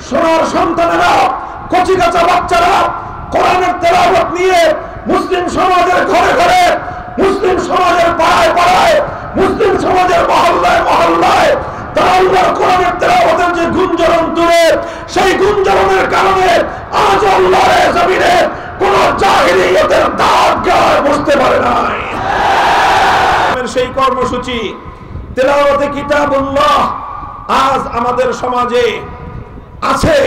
সোনার সন্তানেরা, কচিকাঁচা বাচ্চারা কোরআনের তেলাওয়াত নিয়ে মুসলিম সমাজের ঘরে ঘরে, মুসলিম সমাজের পাড়ায় পাড়ায়, মুসলিম সমাজের মহল্লায় মহল্লায় তারা আল্লাহর কোরআনের তেলাওয়াতের যে গুঞ্জরণ তুলে, সেই গুঞ্জরণের কারণে আজ আল্লাহর জমিনে কোন জাহিলিয়তের দাগ গায়ে বসতে পারে নাই। সেই কর্মসূচি তেলাওয়াতে কিতাবুল্লাহ আজ আমাদের সমাজে আছে,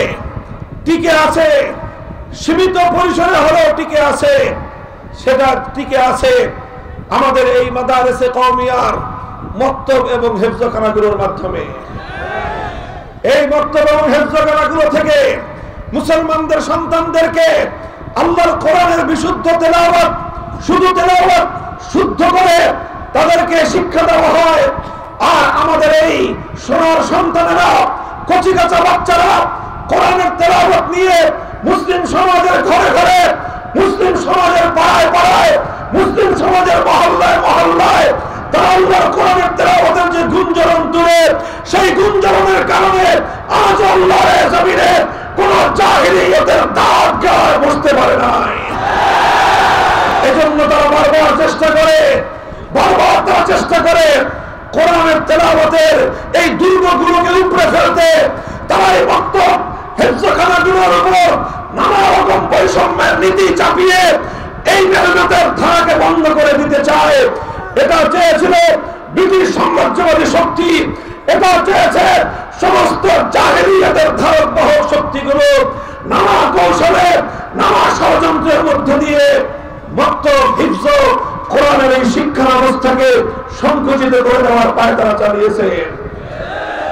টিকে আছে, সীমিত পরিসরে হলেও টিকে আছে। সেটা টিকে আছে আমাদের এই মাদারেসে কওমিয়ার মক্তব এবং হেফজখানাগুলোর মাধ্যমে। এই মক্তব এবং হেফজখানাগুলো থেকে মুসলমানদের সন্তানদেরকে আল্লাহর কোরআনের বিশুদ্ধ তেলাওয়াত, শুধু তেলাওয়াত শুদ্ধ করে তাদেরকে শিক্ষা দেওয়া হয়। আর আমাদের এই সোনার সন্তানেরা, কচিকাঁচা বাচ্চারা কোরআনের তেলাওয়াত নিয়ে মুসলিম সমাজের ঘরে ঘরে, মুসলিম সমাজের পাড়ায় পাড়ায়, মুসলিম সমাজের মহল্লায় মহল্লায় তারা আল্লাহর কোরআনের তেলাওয়াতের যে গুঞ্জরণ তুলে, সেই গুঞ্জরণের কারণে আজ আল্লাহর জমিনে কোন জাহিলিয়তের দাগ গায়ে বসতে পারে নাই। এজন্য তারা বারবার চেষ্টা করে, বারবার তারা চেষ্টা করে কোরআনের তেলাওয়াতের এই দুর্গগুলোকে উপড়ে ফেলতে। তারা এই মক্তব হেফজখানাগুলোর উপর নানা রকম বৈষম্যের নীতি চাপিয়ে এই মেহনতের ধারাকে বন্ধ করে দিতে চায়। এটা চেয়েছিল ব্রিটিশ সাম্রাজ্যবাদী শক্তি, এটা চেয়েছে সমস্ত জাহিলিয়াতের ধারক বাহক শক্তিগুলো নানা কৌশলে, নানা ষড়যন্ত্রের মধ্যে দিয়ে মক্তব, হিফজ, কোরআনের এই শিক্ষা ব্যবস্থাকে সংকুচিত করে দেওয়ার পায়তারা চালিয়েছে।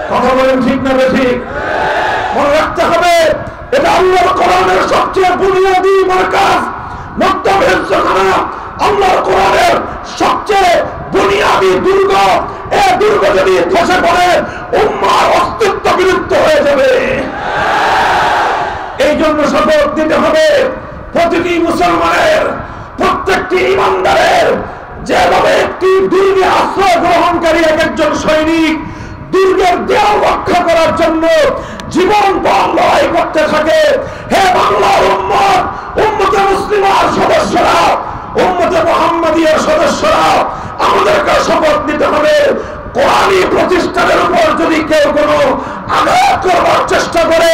কথা বলেন ঠিক না ঠিক? মনে রাখতে হবে, এটা আল্লাহর কোরআনের সবচেয়ে বুনিয়াদী মারকাজ মক্তব হিফজখানা, আল্লাহর কোরআনের সবচেয়ে বুনিয়াদী দুর্গ। এই দুর্গ যদি ধসে পড়ে উম্মার অস্তিত্ব বিলুপ্ত হয়ে যাবে। এই জন্য শপথ দিতে হবে প্রতিটি মুসলমানের, প্রত্যেকটি ইমানদারের, যেভাবে একটি দুর্গে আশ্রয় গ্রহণকারী একজন সৈনিক দুর্গের দেয়াল রক্ষা করার জন্য জীবন লড়াই করতে থাকে। হে বাংলার উম্মত, উম্মতে মুসলিমার সদস্যরা, উম্মতে মুহাম্মাদিয়ার সদস্যরা, আমাদেরকে শপথ নিতে হবে কোরআনী প্রতিষ্ঠানের উপর যদি কেউ কোনো আঘাত করবার চেষ্টা করে,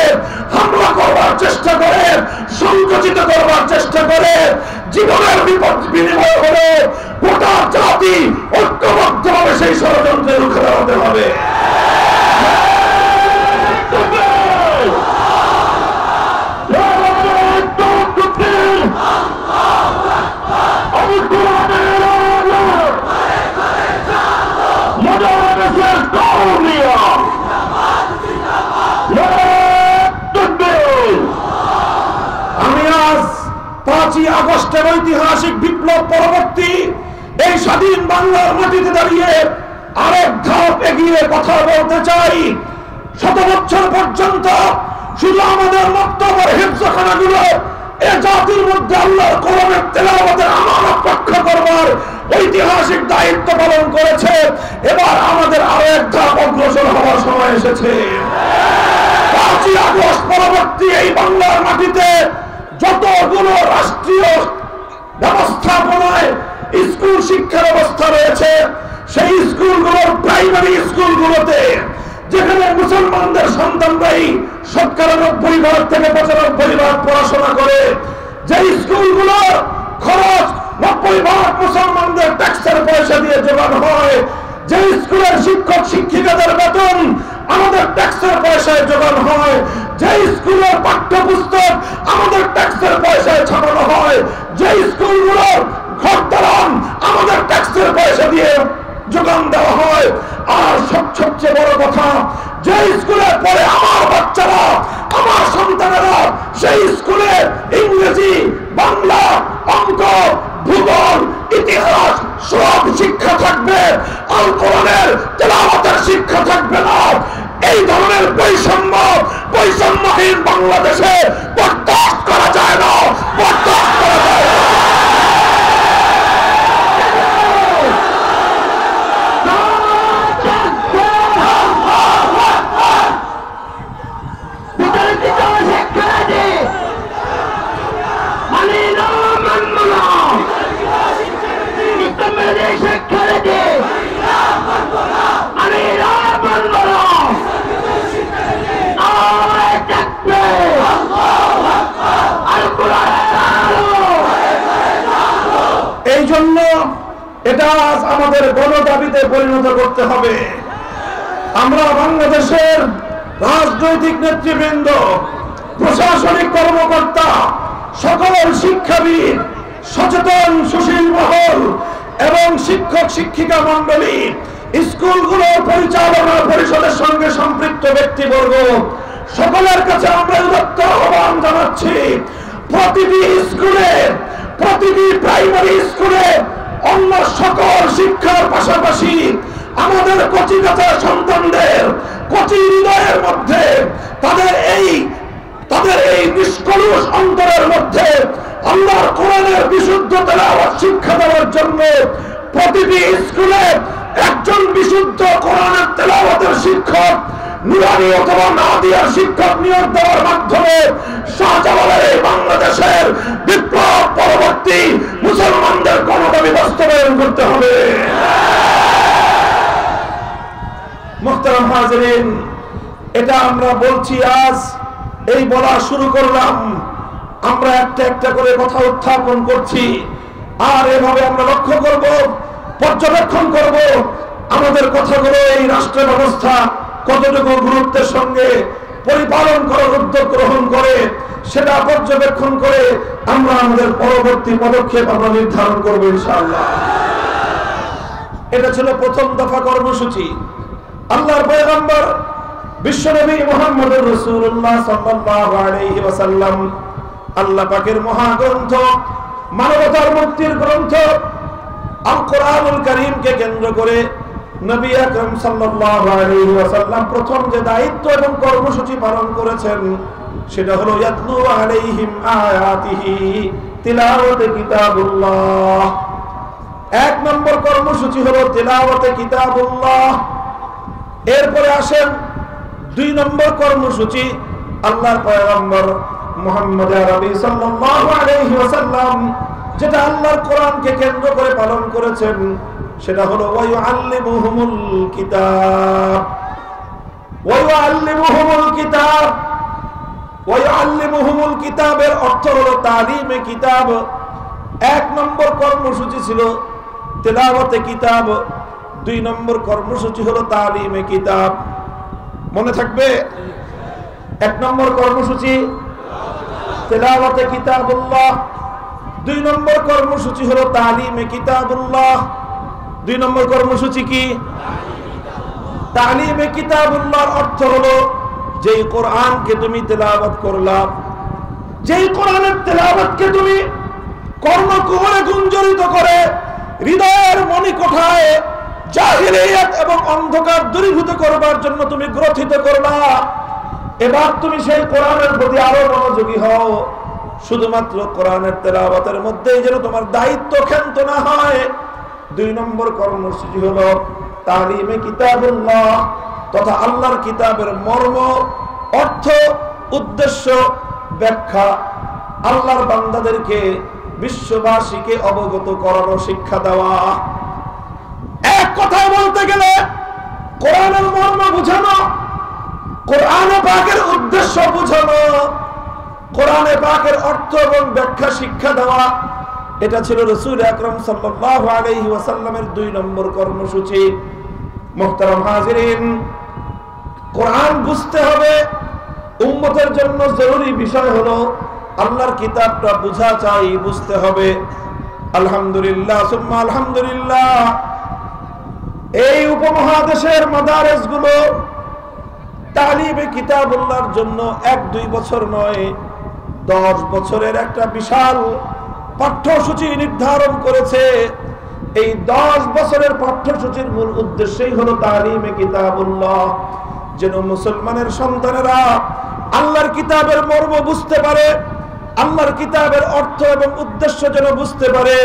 হামলা করবার চেষ্টা করে, সংকুচিত করবার চেষ্টা করে, জীবনের বিপদ বিনিময় হলে গোটা জাতি ঐক্যবদ্ধভাবে সেই ষড়যন্ত্রে রুখে দাঁড়াতে হবে। আমি আজ 5ই আগস্টের ঐতিহাসিক বিপ্লব পরবর্তী এই স্বাধীন বাংলার মাটিতে দাঁড়িয়ে আরেক ধাপ এগিয়ে কথা বলতে চাই। 100 বছর পর্যন্ত শুধু আমাদের মক্তব আর হিফজখানাগুলো এ জাতির মধ্যে আল্লাহর কোরআনের তেলাওয়াতের আমানত রক্ষা করবার ঐতিহাসিক দায়িত্ব পালন করেছে। এবার আমাদের আরো এক ধাপ অগ্রসর হওয়ার সময় এসেছে। 5ই আগস্ট পরবর্তী এই বাংলার মাটিতে যতগুলো রাষ্ট্রীয় ব্যবস্থাপনায় স্কুল শিক্ষা ব্যবস্থা রয়েছে, সেই স্কুলগুলোর প্রাইমারি স্কুলগুলোতে যেখানে মুসলমানদের সন্তানরাই 90% থেকে 95% পড়াশোনা করে, যে স্কুলগুলোর খরচ 90% মুসলমানদের ট্যাক্সের পয়সা দিয়ে জোগানো হয়, যে স্কুলের শিক্ষক শিক্ষিকাদের বেতন আমাদের ট্যাক্সের পয়সায় জোগানো হয়, যে স্কুলের পাঠ্যপুস্তক আমাদের ট্যাক্সের পয়সায় ছাপানো হয়, যে স্কুলগুলোর ঘর দালান আমাদের ট্যাক্সের পয়সা দিয়ে যোগান দেওয়া হয়। আর সবচেয়ে বড় কথা, যে স্কুলে পড়ে আমার বাচ্চারা, আমার সন্তানেরা, সেই স্কুলে ইংরেজি, বাংলা, অঙ্ক, ভূগোল, ইতিহাস সব শিক্ষা থাকবে, আল কোরআনের তেলাওয়াতের শিক্ষা থাকবে না। এই ধরনের বৈষম্যহীন বাংলাদেশে বরদাস্ত করা যায় না, বরদাস্ত করা যায় না। এটা আজ আমাদের গণদাবিতে পরিণত করতে হবে। আমরা বাংলাদেশের রাজনৈতিক নেতৃবৃন্দ, প্রশাসনিক কর্মকর্তা, সকল শিক্ষাবিদ, সচেতন সুশীল মহল এবং শিক্ষক শিক্ষিকা মন্ডলী, স্কুলগুলোর পরিচালনা পরিষদের সঙ্গে সম্পৃক্ত ব্যক্তিবর্গ, সকলের কাছে আমরা উদাত্ত আহ্বান জানাচ্ছি, প্রতিটি স্কুলে, প্রতিটি প্রাইমারি স্কুলে অন্য সকল শিক্ষার পাশাপাশি আমাদের কচি কাঁচা সন্তানদের কচি হৃদয়ের মধ্যে তাদের এই নিষ্কলুষ অন্তরের মধ্যে আল্লাহর কোরআনের বিশুদ্ধ তেলাওয়াত শিক্ষা দেওয়ার জন্য প্রতিটি স্কুলে একজন বিশুদ্ধ কোরআনের তেলাওয়াতের শিক্ষক, নুরানি অথবা নাদিয়ার শিক্ষক নিয়োগ দেওয়ার মাধ্যমে শাহজালালের এই বাংলাদেশের বিপ্লব পরবর্তী মুসলমানদের গণদাবি বাস্তবায়ন করতে হবে। মুহতারাম হাজিরিন, এটা আমরা বলছি আজ, এই বলা শুরু করলাম, আমরা একটা একটা করে কথা উত্থাপন করছি, আর এভাবে আমরা লক্ষ্য করব, পর্যবেক্ষণ করব আমাদের কথাগুলো এই রাষ্ট্র ব্যবস্থা কতটুকু গুরুত্বের সঙ্গে পরিপালন করার উদ্যোগ গ্রহণ করে, সেটা পর্যবেক্ষণ করে আমরা আমাদের পরবর্তী পদক্ষেপ আমরা নির্ধারণ করবো ইনশাআল্লাহ। এটা ছিল প্রথম দফা কর্মসূচি। আল্লাহর পয়গম্বর বিশ্বনবী মুহাম্মদুর রাসূলুল্লাহ সাল্লাল্লাহু আলাইহি ওয়াসাল্লাম আল্লাহ পাকের মহাগ্রন্থ, মানবতার মুক্তির গ্রন্থ আল কোরআনুল কারীমকে কেন্দ্র করে নবী আকরাম সাল্লাল্লাহু আলাইহি ওয়াসাল্লাম প্রথম যে দায়িত্ব এবং কর্মসূচি পালন করেছেন সেটা হলো ইয়াতলু আলাইহিম আয়াতিহি তিলাওয়াতে কিতাবুল্লাহ। এক নম্বর কর্মসূচি হলো তিলাওয়াতে কিতাবুল্লাহ। এরপরে আসেন দুই নম্বর কর্মসূচি, আল্লাহর পয়গম্বর মুহাম্মদ আরবি সাল্লাল্লাহু আলাইহি ওয়াসাল্লাম যেটা আল্লাহর কোরআনকে কেন্দ্র করে পালন করেছেন সেটা হলো ওয়ায়ুআল্লিমুহুমুল কিতাব। ওয়ায়ুআল্লিমুহুমুল কিতাব, ওয়ায়ুআল্লিমুহুমুল কিতাবের অর্থ হলো তালিমে কিতাব। এক নম্বর কর্মসূচি ছিল তেলাওয়াতে কিতাব, দুই নম্বর কর্মসূচি হলো তালিমে কিতাব। মনে থাকবে? এক নম্বর কর্মসূচি তেলাওয়াতে কিতাবুল্লাহ, দুই নম্বর কর্মসূচি হলো তালিমে কিতাবুল্লাহ। দুই নম্বর কর্মসূচি কি? তালিমে কিতাবুল্লাহর অর্থ হলো যেই কোরআনকে তুমি তেলাওয়াত করলা, যেই কোরআনের তেলাওয়াতকে তুমি কর্ণকুহরে গুঞ্জরিত করে হৃদয়ের মণিকোঠায় জাহিলিয়াত এবং অন্ধকার দূরীভূত করবার জন্য তুমি গ্রথিত করলা, এবার তুমি সেই কোরআনের প্রতি আরো মনোযোগী হও। শুধুমাত্র কোরআনের তেলাওয়াতের মধ্যেই যেন তোমার দায়িত্ব ক্ষান্ত না হয়। দুই নম্বর কর্মসূচি হলো তালিমে কিতাবুল্লাহ তথা আল্লাহর কিতাবের মর্ম, অর্থ, উদ্দেশ্য, ব্যাখ্যা আল্লাহর বান্দাদেরকে, বিশ্ববাসীকে অবগত করানো, শিক্ষা দেওয়া। এক কথায় বলতে গেলে কোরআনের মর্ম বুঝানো, কোরআনে পাকের উদ্দেশ্য বুঝানো, কোরআনে পাকের অর্থ এবং ব্যাখ্যা শিক্ষা দেওয়া, এটা ছিল রাসূল আকরাম সাল্লাল্লাহু আলাইহি ওয়াসাল্লামের দুই নম্বর কর্মসূচি। মুহতারাম হাজিরিন, কোরআন বুঝতে হবে, উম্মতের জন্য জরুরি বিষয় হলো আল্লাহর কিতাবটা বুঝা চাই, বুঝতে হবে। আলহামদুলিল্লাহ সুম্মা আলহামদুলিল্লাহ, এই উপমহাদেশের মাদারেসগুলো তালিমে কিতাবুল্লাহর জন্য 1-2 বছর নয়, 10 বছরের একটা বিশাল পাঠ্যসূচি নির্ধারণ করেছে। এই 10 বছরের পাঠ্যসূচির মূল উদ্দেশ্যই হলো তালিমে কিতাবুল্লাহ, যেন মুসলমানের সন্তানেরা আল্লাহর কিতাবের মর্ম বুঝতে পারে, আল্লাহর কিতাবের অর্থ এবং উদ্দেশ্য যেন বুঝতে পারে।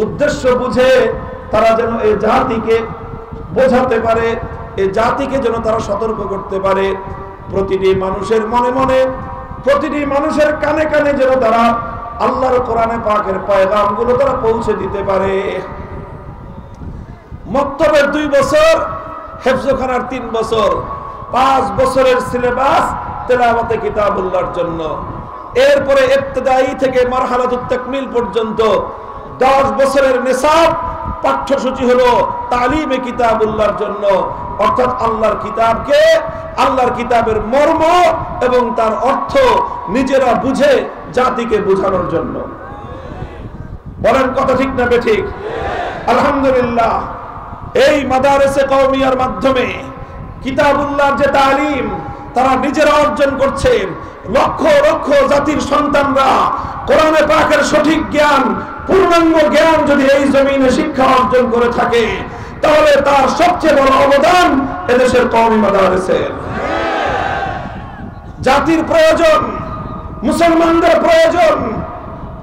উদ্দেশ্য বুঝে তারা যেন এই জাতিকে বোঝাতে পারে, এই জাতিকে যেন তারা সতর্ক করতে পারে। প্রতিটি মানুষের মনে মনে, প্রতিটি মানুষের কানে কানে যেন তারা আল্লাহর কোরআনে পাকের পয়গামগুলো তারা পৌঁছে দিতে পারে। মক্তবের 2 বছর, হেফজখানার 3 বছর, 5 বছরের সিলেবাস তেলাওয়াতে কিতাবুল্লাহর জন্য। এরপরে ইবতিদায়ী থেকে মারহালাতুত তাকমিল পর্যন্ত 10 বছরের নিসাব পাঠ্যসূচি হলো তালিমে কিতাবুল্লাহর জন্য, অর্থাৎ আল্লাহর কিতাবকে, আল্লাহর কিতাবের মর্ম এবং তার অর্থ নিজেরা বুঝে জাতিকে বোঝানোর জন্য। বলেন কথা ঠিক না বেঠিক? আলহামদুলিল্লাহ, এই মাদারেসে কওমিয়ার মাধ্যমে কিতাবুল্লাহর যে তালিম তারা নিজেরা অর্জন করছে। লক্ষ লক্ষ জাতির সন্তানরা কোরআনে পাকের সঠিক জ্ঞান, পূর্ণাঙ্গ জ্ঞান যদি এই জমিনে শিক্ষা অর্জন করে থাকে, তাহলে তার সবচেয়ে বড় অবদান এদেশের কওমি মাদারেসের। জাতির প্রয়োজন, মুসলমানদের প্রয়োজন।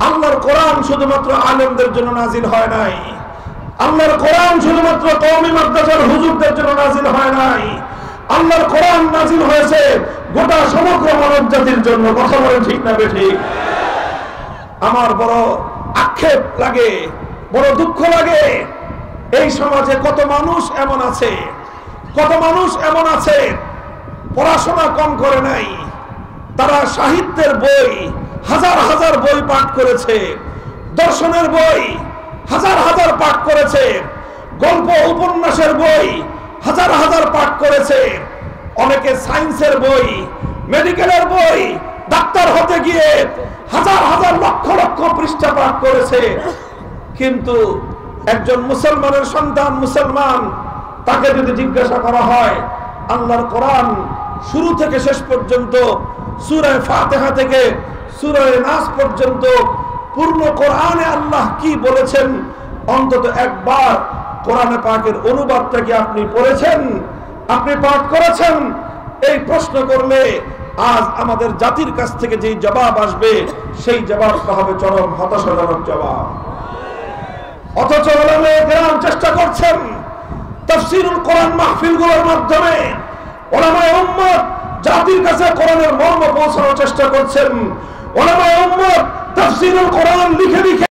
আল্লাহর কোরআন শুধুমাত্র আলেমদের জন্য নাজিল হয় নাই, আল্লাহর কোরআন শুধুমাত্র কওমি মাদ্রাসার হুজুরদের জন্য নাজিল হয় নাই, আল্লাহর কোরআন নাজিল হয়েছে গোটা সমগ্র মানব জাতির জন্য। কথা বলেন ঠিক না বেঠিক? আমার বড় আক্ষেপ লাগে, বড় দুঃখ লাগে, এই সমাজে কত মানুষ এমন আছে, কত মানুষ এমন আছে পড়াশোনা কম করে নাই, তারা সাহিত্যের বই হাজার হাজার বই পাঠ করেছে, দর্শনের বই হাজার হাজার পাঠ করেছে, গল্প উপন্যাসের বই হাজার হাজার পাঠ করেছে, অনেকে সায়েন্সের বই, মেডিকেলের বই, ডাক্তার হতে গিয়ে হাজার হাজার লক্ষ লক্ষ পৃষ্ঠা পাঠ করেছে। কিন্তু একজন মুসলমানের সন্তান, মুসলমান, তাকে যদি জিজ্ঞাসা করা হয় আল্লাহর কোরআন শুরু থেকে শেষ পর্যন্ত, সূরা ফাতিহা থেকে সূরা নাস পর্যন্ত পূর্ণ কোরআনে আল্লাহ কি বলেছেন, অন্তত একবার কোরআনে পাকের অনুবাদটা কি আপনি পড়েছেন, আপনি পাঠ করেছেন? এই প্রশ্ন করলে আজ আমাদের জাতির কাছ থেকে যে জবাব আসবে, সেই জবাবটা হবে চরম হতাশাজনক জবাব। অথচ ওলামায়ে কেরাম চেষ্টা করছেন তাফসীরুল কোরআন মাহফিলগুলোর মাধ্যমে ওলামায়ে উম্মত জাতির কাছে কোরআনের মর্ম পৌঁছানোর চেষ্টা করছেন। ওলামায়ে উম্মত তাফসীরুল কোরআন লিখে লিখে